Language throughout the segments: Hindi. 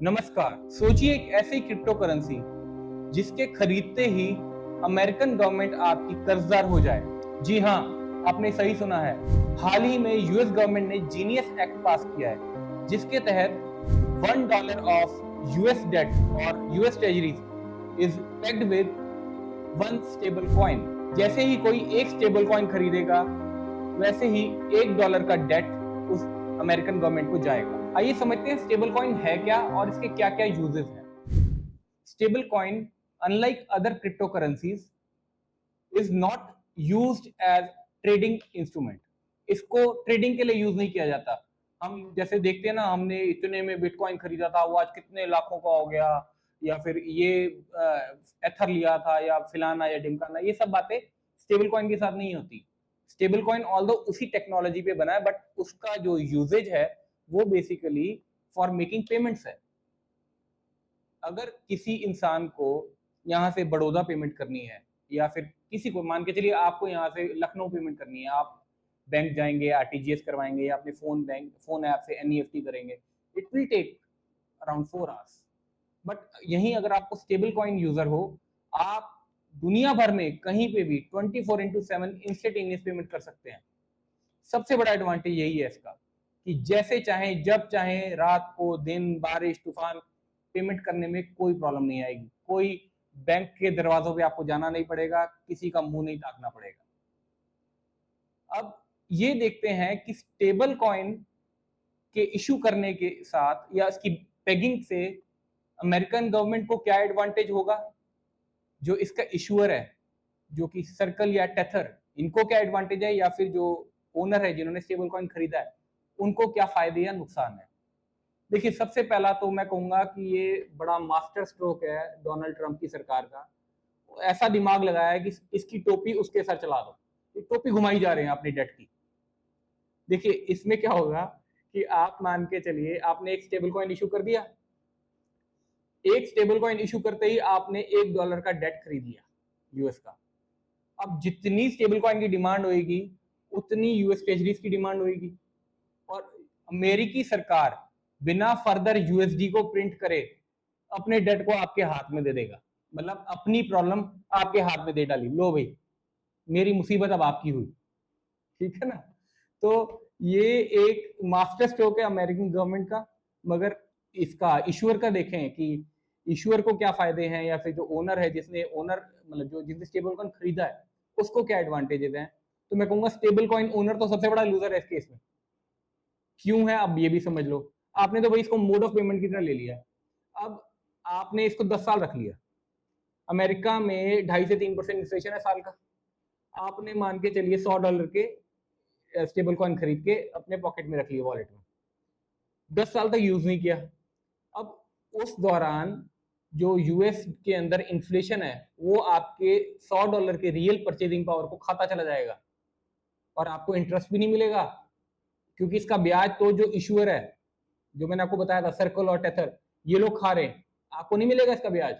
नमस्कार। सोचिए एक ऐसी क्रिप्टो करेंसी जिसके खरीदते ही अमेरिकन गवर्नमेंट आपकी कर्जदार हो जाए। जी हाँ, आपने सही सुना है। हाल ही में यूएस गवर्नमेंट ने जीनियस एक्ट पास किया है, जिसके तहत $1 ऑफ यूएस डेट और US treasuries is pegged with one stable coin. जैसे ही कोई एक स्टेबल कॉइन खरीदेगा, वैसे ही $1 का डेट उस अमेरिकन गवर्नमेंट को जाएगा। आइए समझते हैं स्टेबल कॉइन है क्या और इसके क्या क्या यूजेस हैं। Stable coin, unlike other crypto currencies, is not used as trading instrument. इसको ट्रेडिंग के लिए यूज नहीं किया जाता। हम जैसे देखते हैं ना, हमने इतने में बिटकॉइन खरीदा था, वो आज कितने लाखों का हो गया, या फिर ये एथर लिया था, या फिलाना या ढिमकाना, ये सब बातें स्टेबल कॉइन के साथ नहीं होती। स्टेबल कॉइन ऑल्दो उसी टेक्नोलॉजी पे बना है, बट उसका जो यूजेज है वो बेसिकली फॉर मेकिंग पेमेंट्स है। अगर किसी इंसान को यहाँ से बड़ौदा पेमेंट करनी है, या फिर किसी को, मान के चलिए आपको यहाँ से लखनऊ पेमेंट करनी है, आप बैंक जाएंगे, आरटीजीएस करवाएंगे, या अपने फोन ऐप से एनईएफटी करेंगे, it will take around 4 hours. But यहीं अगर आपको स्टेबल कॉइन यूजर हो, आप दुनिया भर में कहीं पे भी 24/7 इंस्टेंटेनियस पेमेंट कर सकते हैं। सबसे बड़ा एडवांटेज यही है इसका, कि जैसे चाहें, जब चाहें, रात को, दिन, बारिश, तूफान, पेमेंट करने में कोई प्रॉब्लम नहीं आएगी। कोई बैंक के दरवाजों पे आपको जाना नहीं पड़ेगा, किसी का मुंह नहीं ताकना पड़ेगा। अब ये देखते हैं कि स्टेबल कॉइन के इशू करने के साथ या इसकी पेगिंग से अमेरिकन गवर्नमेंट को क्या एडवांटेज होगा। जो इसका इशूअर है, जो कि सर्कल या टेथर, इनको क्या एडवांटेज है, या फिर जो ओनर है जिन्होंने स्टेबल कॉइन खरीदा है, उनको क्या फायदे या नुकसान है। देखिए, सबसे पहला तो मैं कहूंगा कि ये बड़ा मास्टर स्ट्रोक है डोनाल्ड ट्रंप की सरकार का। ऐसा दिमाग लगाया है कि इसकी टोपी उसके सर चला दो। ये टोपी घुमाई जा रहे हैं अपनी डेट की। देखिए, इसमें क्या होगा कि आप मान के चलिए, आपने एक स्टेबल कॉइन इशू कर दिया। एक स्टेबल कॉइन इशू करते ही आपने $1 का डेट खरीद लिया यूएस का। अब जितनी स्टेबल कॉइन की डिमांड होगी, उतनी यूएस ट्रेजरीज की डिमांड होगी, और अमेरिकी सरकार बिना फर्दर यूएसडी को प्रिंट करे अपने डेट को आपके हाथ में दे देगा। मतलब अपनी प्रॉब्लम आपके हाथ में दे डाली, लो भाई, मेरी मुसीबत अब आपकी हुई। ठीक है ना। तो ये एक मास्टर स्ट्रोक है अमेरिकन गवर्नमेंट का। मगर इसका इशूअर का देखें कि इशूअर को क्या फायदे हैं, या फिर जो ओनर है, जिसने ओनर मतलब जो जिसने स्टेबल कॉइन खरीदा है, उसको क्या एडवांटेजेस हैं। तो मैं कहूंगा स्टेबल कॉइन ओनर तो सबसे बड़ा लूजर है इस केस में। क्यों है, अब ये भी समझ लो। आपने तो भाई इसको मोड ऑफ पेमेंट की तरह ले लिया। अब आपने इसको 10 साल रख लिया। अमेरिका में 2.5 से 3% इन्फ्लेशन है साल का। आपने मान के चलिए $100 के स्टेबल कॉइन खरीद के अपने पॉकेट में रख लिया, वॉलेट में। 10 साल तक यूज नहीं किया। अब उस दौरान जो यूएस के अंदर इन्फ्लेशन है, वो आपके $100 के रियल परचेजिंग पावर को खाता चला जाएगा, और आपको इंटरेस्ट भी नहीं मिलेगा, क्योंकि इसका ब्याज तो जो इशूअर है, जो मैंने आपको बताया था, सर्कल और टेथर, ये लोग खा रहे हैं, आपको नहीं मिलेगा इसका ब्याज।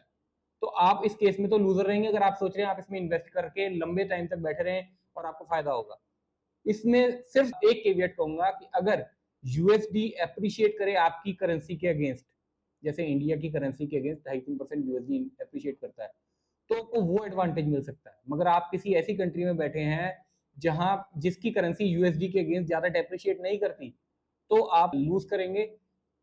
तो आप इस केस में तो लूजर रहेंगे, अगर आप सोच रहे हैं आप इसमें इन्वेस्ट करके लंबे टाइम तक बैठे रहें और आपको फायदा होगा। इसमें सिर्फ एक केवियट कहूंगा कि अगर यूएसडी एप्रिशिएट करे आपकी करेंसी के अगेंस्ट, जैसे इंडिया की करेंसी के अगेंस्ट 2.5-3% यूएसडी एप्रिशिएट करता है, तो आपको वो एडवांटेज मिल सकता है। मगर आप किसी ऐसी कंट्री में बैठे हैं जहां जिसकी करेंसी यूएसडी के अगेंस्ट ज्यादा डेप्रिशिएट नहीं करती, तो आप लूज करेंगे,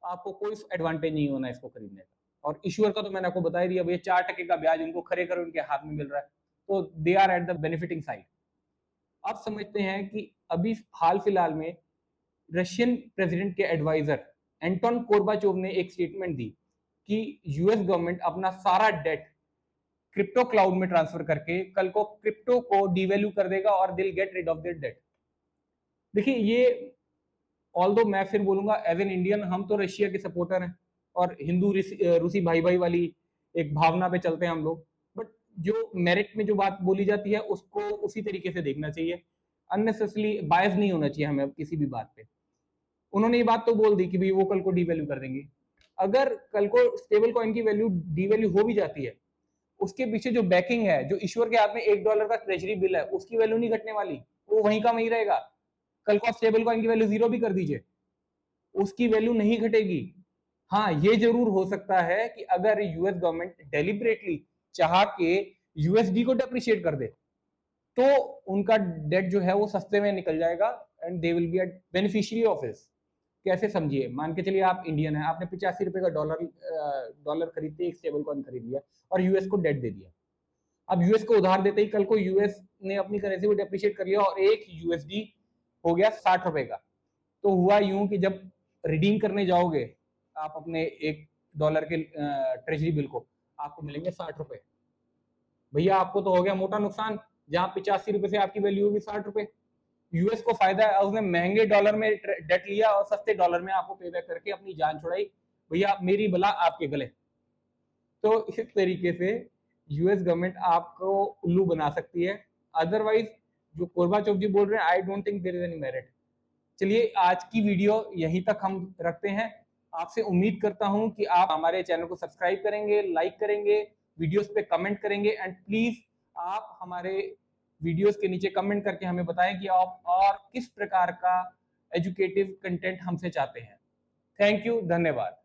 आपको कोई एडवांटेज नहीं होना इसको खरीदने का। और इश्यूअर का तो मैंने आपको बता ही दिया, भैया 4% का ब्याज उनको खरे कर उनके हाथ में मिल रहा है, तो they are at the benefiting side. अब समझते हैं कि अभी हाल फिलहाल में रशियन प्रेसिडेंट के एडवाइजर एंटोन कोर्बाचोव ने एक स्टेटमेंट दी कि यूएस गवर्नमेंट अपना सारा डेट क्रिप्टो क्लाउड में ट्रांसफर करके कल को क्रिप्टो को डिवैल्यू कर देगा और they'll get rid of their debt. देखिए, ये ऑल्दो मैं फिर बोलूंगा, एज एन इंडियन हम तो रशिया के सपोर्टर हैं, और हिंदू रूसी भाई भाई वाली एक भावना पे चलते हैं हम लोग। बट जो मेरिट में जो बात बोली जाती है, उसको उसी तरीके से देखना चाहिए। अननेसेसरली बायस नहीं होना चाहिए हमें किसी भी बात पे। उन्होंने ये बात तो बोल दी कि भाई वो कल को डीवैल्यू कर देंगे। अगर कल को स्टेबल कॉइन की वैल्यू डीवैल्यू हो भी जाती है, उसके पीछे जो बैकिंग है, जो ईश्वर के हाथ में $1 का ट्रेजरी बिल है, उसकी वैल्यू नहीं घटने वाली, वो वहीं का वहीं रहेगा। कल को आप स्टेबल कॉइन की वैल्यू 0 भी कर दीजिए, उसकी वैल्यू नहीं घटेगी। हाँ, ये जरूर हो सकता है कि अगर यूएस गवर्नमेंट डेलिबरेटली चाह के यूएसडी को डेप्रिशिएट कर दे, तो उनका डेट जो है वो सस्ते में निकल जाएगा and they will be a beneficiary of this. कैसे समझिए, मान के चलिए आप इंडियन है, आपने 85 रुपए का डॉलर खरीदते एक स्टेबल कॉइन खरीद लिया और यूएस को डेट दे दिया। अब यूएस को उधार देते ही कल को यूएस ने अपनी करेंसी को डेप्रिशिएट कर लिया और एक यूएसडी हो गया 60 रुपए का। तो हुआ यूं कि जब रिडीम करने जाओगे आप अपने $1 के ट्रेजरी बिल को, आपको मिलेंगे 60 रुपए। भैया आपको तो हो गया मोटा नुकसान, जहां 85 रुपए से आपकी वैल्यू होगी 60 रुपए। यूएस को फायदा है, उसने महंगे डॉलर में डेट लिया और सस्ते डॉलर में आपको पे बैक करके अपनी जान छुड़ाई। भैया मेरी बला आपके गले। तो इस तरीके से यूएस गवर्नमेंट आपको उल्लू बना सकती है। अदरवाइज जो कोरबाचोव जी बोल रहे हैं, I don't think there is any merit. चलिए आज की वीडियो यहीं तक हम रखते हैं। आपसे उम्मीद करता हूं कि आप हमारे चैनल को सब्सक्राइब करेंगे, लाइक करेंगे, वीडियोस पे कमेंट करेंगे एंड प्लीज आप हमारे वीडियोस के नीचे कमेंट करके हमें बताएं कि आप और किस प्रकार का एजुकेटिव कंटेंट हमसे चाहते हैं। थैंक यू, धन्यवाद।